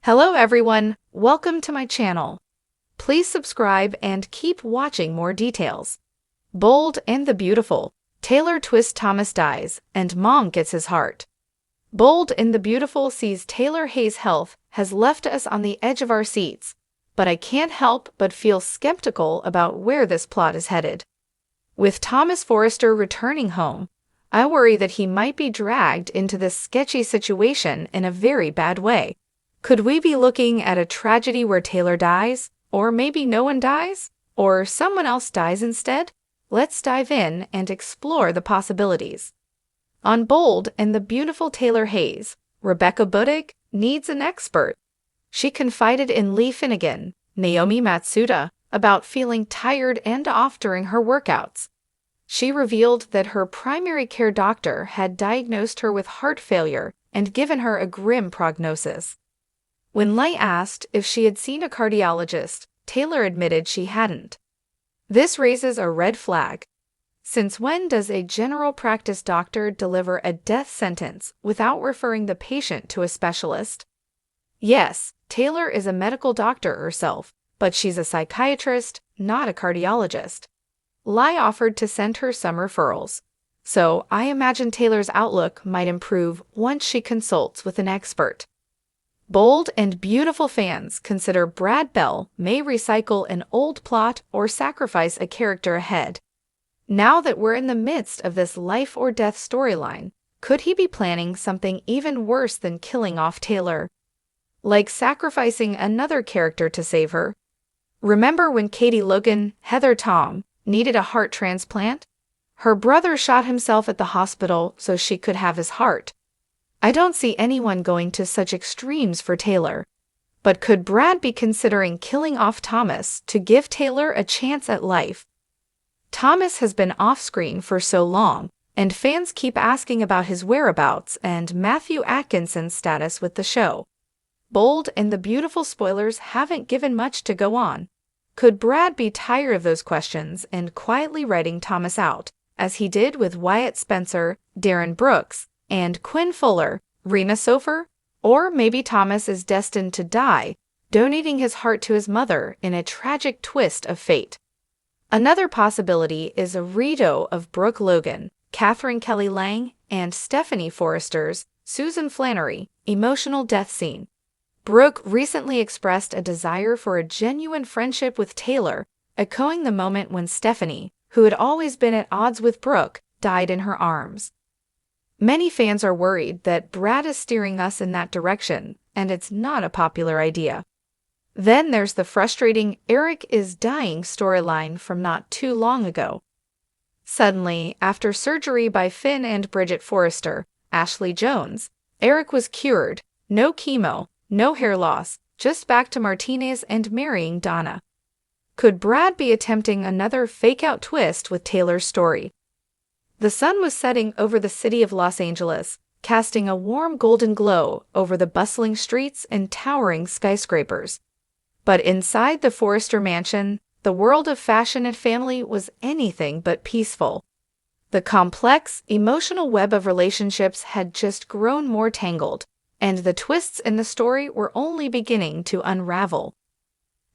Hello everyone, welcome to my channel. Please subscribe and keep watching more details. Bold and the Beautiful. Taylor twists Thomas dies, and Mom gets his heart. Bold and the Beautiful sees Taylor Hayes' health has left us on the edge of our seats, but I can't help but feel skeptical about where this plot is headed. With Thomas Forrester returning home, I worry that he might be dragged into this sketchy situation in a very bad way. Could we be looking at a tragedy where Taylor dies? Or maybe no one dies? Or someone else dies instead? Let's dive in and explore the possibilities. On Bold and the Beautiful Taylor Hayes, Rebecca Budig needs an expert. She confided in Lee Finnegan, Naomi Matsuda, about feeling tired and off during her workouts. She revealed that her primary care doctor had diagnosed her with heart failure and given her a grim prognosis. When Lee asked if she had seen a cardiologist, Taylor admitted she hadn't. This raises a red flag. Since when does a general practice doctor deliver a death sentence without referring the patient to a specialist? Yes, Taylor is a medical doctor herself, but she's a psychiatrist, not a cardiologist. Lee offered to send her some referrals, so I imagine Taylor's outlook might improve once she consults with an expert. Bold and Beautiful fans consider Brad Bell may recycle an old plot or sacrifice a character ahead. Now that we're in the midst of this life-or-death storyline, could he be planning something even worse than killing off Taylor? Like sacrificing another character to save her? Remember when Katie Logan, Heather Tom, needed a heart transplant? Her brother shot himself at the hospital so she could have his heart. I don't see anyone going to such extremes for Taylor. But could Brad be considering killing off Thomas to give Taylor a chance at life? Thomas has been off-screen for so long, and fans keep asking about his whereabouts and Matthew Atkinson's status with the show. Bold and the Beautiful spoilers haven't given much to go on. Could Brad be tired of those questions and quietly writing Thomas out, as he did with Wyatt Spencer, Darren Brooks, and Quinn Fuller, Rena Sofer? Or maybe Thomas is destined to die, donating his heart to his mother in a tragic twist of fate. Another possibility is a redo of Brooke Logan, Catherine Kelly Lang, and Stephanie Forrester's Susan Flannery emotional death scene. Brooke recently expressed a desire for a genuine friendship with Taylor, echoing the moment when Stephanie, who had always been at odds with Brooke, died in her arms. Many fans are worried that Brad is steering us in that direction, and it's not a popular idea. Then there's the frustrating Eric is dying storyline from not too long ago. Suddenly, after surgery by Finn and Bridget Forrester, Ashley Jones, Eric was cured, no chemo, no hair loss, just back to Martinez and marrying Donna. Could Brad be attempting another fake-out twist with Taylor's story? The sun was setting over the city of Los Angeles, casting a warm golden glow over the bustling streets and towering skyscrapers. But inside the Forrester mansion, the world of fashion and family was anything but peaceful. The complex, emotional web of relationships had just grown more tangled, and the twists in the story were only beginning to unravel.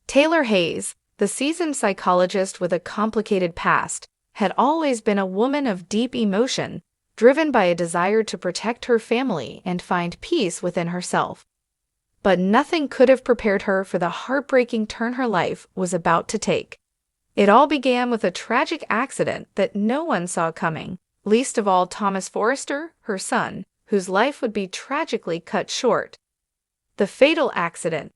Taylor Hayes, the seasoned psychologist with a complicated past, had always been a woman of deep emotion, driven by a desire to protect her family and find peace within herself. But nothing could have prepared her for the heartbreaking turn her life was about to take. It all began with a tragic accident that no one saw coming, least of all Thomas Forrester, her son, whose life would be tragically cut short. The fatal accident.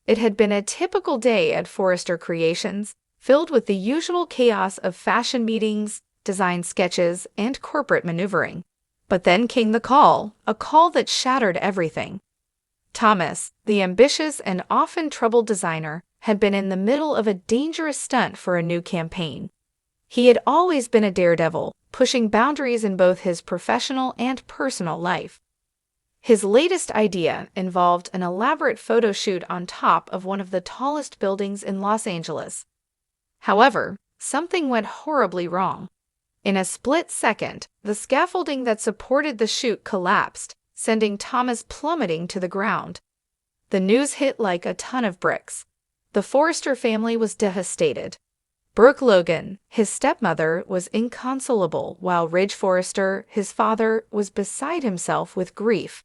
It had been a typical day at Forrester Creations, filled with the usual chaos of fashion meetings, design sketches, and corporate maneuvering. But then came the call, a call that shattered everything. Thomas, the ambitious and often troubled designer, had been in the middle of a dangerous stunt for a new campaign. He had always been a daredevil, pushing boundaries in both his professional and personal life. His latest idea involved an elaborate photo shoot on top of one of the tallest buildings in Los Angeles. However, something went horribly wrong. In a split second, the scaffolding that supported the shoot collapsed, sending Thomas plummeting to the ground. The news hit like a ton of bricks. The Forrester family was devastated. Brooke Logan, his stepmother, was inconsolable, while Ridge Forrester, his father, was beside himself with grief.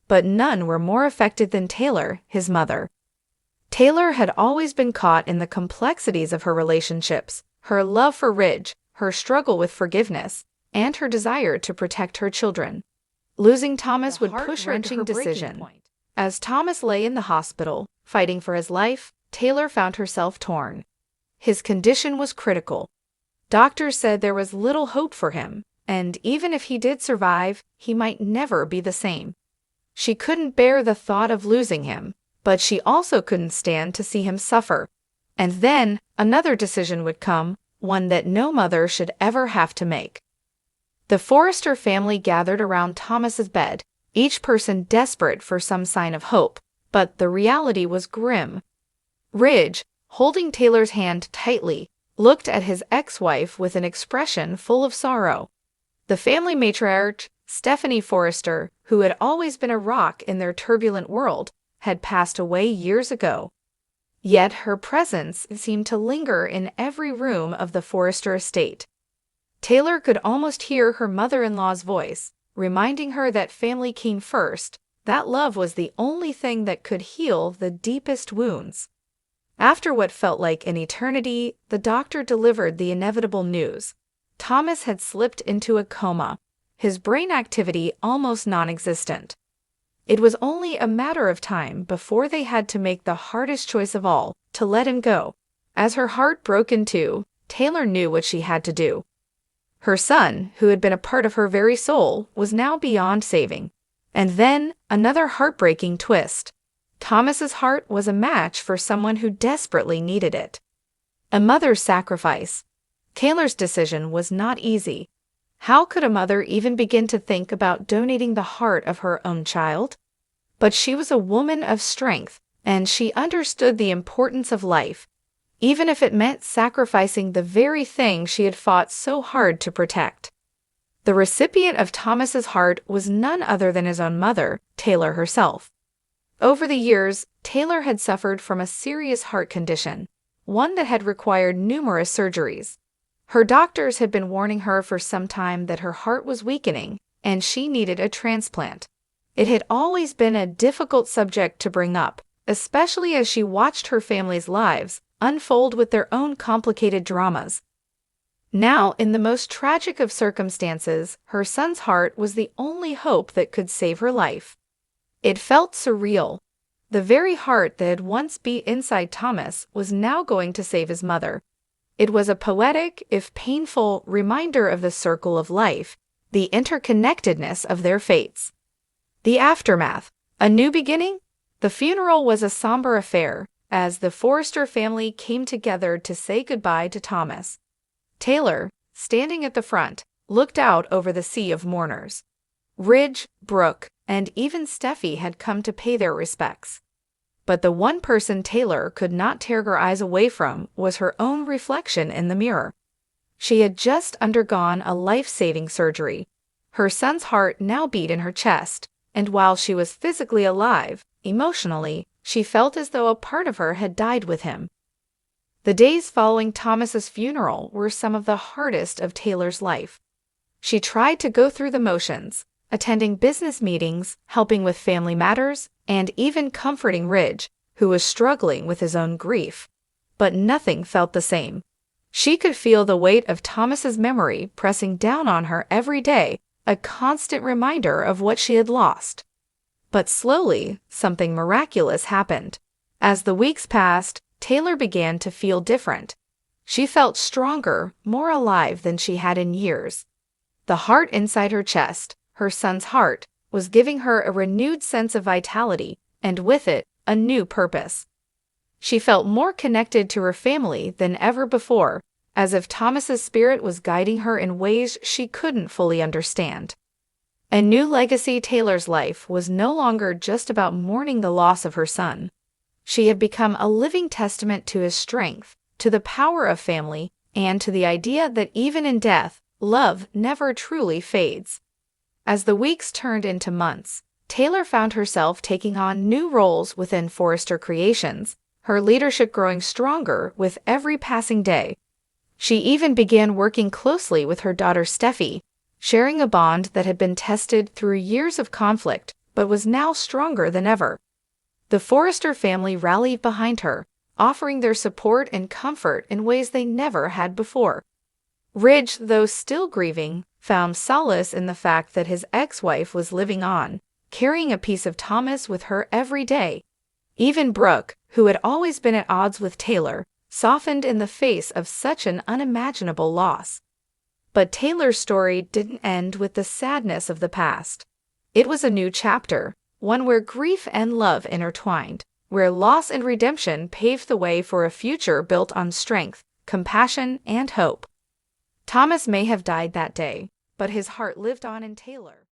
But none were more affected than Taylor, his mother. Taylor had always been caught in the complexities of her relationships, her love for Ridge, her struggle with forgiveness, and her desire to protect her children. Losing Thomas would push her into her decision. As Thomas lay in the hospital, fighting for his life, Taylor found herself torn. His condition was critical. Doctors said there was little hope for him, and even if he did survive, he might never be the same. She couldn't bear the thought of losing him, but she also couldn't stand to see him suffer. And then another decision would come, one that no mother should ever have to make. The Forrester family gathered around Thomas's bed, each person desperate for some sign of hope, but the reality was grim. Ridge, holding Taylor's hand tightly, looked at his ex-wife with an expression full of sorrow. The family matriarch, Stephanie Forrester, who had always been a rock in their turbulent world, had passed away years ago. Yet her presence seemed to linger in every room of the Forrester estate. Taylor could almost hear her mother-in-law's voice, reminding her that family came first, that love was the only thing that could heal the deepest wounds. After what felt like an eternity, the doctor delivered the inevitable news. Thomas had slipped into a coma, his brain activity almost non-existent. It was only a matter of time before they had to make the hardest choice of all, to let him go. As her heart broke in two, Taylor knew what she had to do. Her son, who had been a part of her very soul, was now beyond saving. And then, another heartbreaking twist. Thomas's heart was a match for someone who desperately needed it. A mother's sacrifice. Taylor's decision was not easy. How could a mother even begin to think about donating the heart of her own child? But she was a woman of strength, and she understood the importance of life, even if it meant sacrificing the very thing she had fought so hard to protect. The recipient of Thomas's heart was none other than his own mother, Taylor herself. Over the years, Taylor had suffered from a serious heart condition, one that had required numerous surgeries. Her doctors had been warning her for some time that her heart was weakening, and she needed a transplant. It had always been a difficult subject to bring up, especially as she watched her family's lives unfold with their own complicated dramas. Now, in the most tragic of circumstances, her son's heart was the only hope that could save her life. It felt surreal. The very heart that had once beat inside Thomas was now going to save his mother. It was a poetic, if painful, reminder of the circle of life, the interconnectedness of their fates. The aftermath. A new beginning? The funeral was a somber affair, as the Forrester family came together to say goodbye to Thomas. Taylor, standing at the front, looked out over the sea of mourners. Ridge, Brooke, and even Steffi had come to pay their respects. But the one person Taylor could not tear her eyes away from was her own reflection in the mirror. She had just undergone a life-saving surgery. Her son's heart now beat in her chest, and while she was physically alive, emotionally, she felt as though a part of her had died with him. The days following Thomas's funeral were some of the hardest of Taylor's life. She tried to go through the motions, attending business meetings, helping with family matters, and even comforting Ridge, who was struggling with his own grief. But nothing felt the same. She could feel the weight of Thomas's memory pressing down on her every day, a constant reminder of what she had lost. But slowly, something miraculous happened. As the weeks passed, Taylor began to feel different. She felt stronger, more alive than she had in years. The heart inside her chest, her son's heart, was giving her a renewed sense of vitality, and with it, a new purpose. She felt more connected to her family than ever before, as if Thomas's spirit was guiding her in ways she couldn't fully understand. A new legacy. Taylor's life was no longer just about mourning the loss of her son. She had become a living testament to his strength, to the power of family, and to the idea that even in death, love never truly fades. As the weeks turned into months, Taylor found herself taking on new roles within Forrester Creations, her leadership growing stronger with every passing day. She even began working closely with her daughter Steffi, sharing a bond that had been tested through years of conflict but was now stronger than ever. The Forrester family rallied behind her, offering their support and comfort in ways they never had before. Ridge, though still grieving, found solace in the fact that his ex-wife was living on, carrying a piece of Thomas with her every day. Even Brooke, who had always been at odds with Taylor, softened in the face of such an unimaginable loss. But Taylor's story didn't end with the sadness of the past. It was a new chapter, one where grief and love intertwined, where loss and redemption paved the way for a future built on strength, compassion, and hope. Thomas may have died that day, but his heart lived on in Taylor.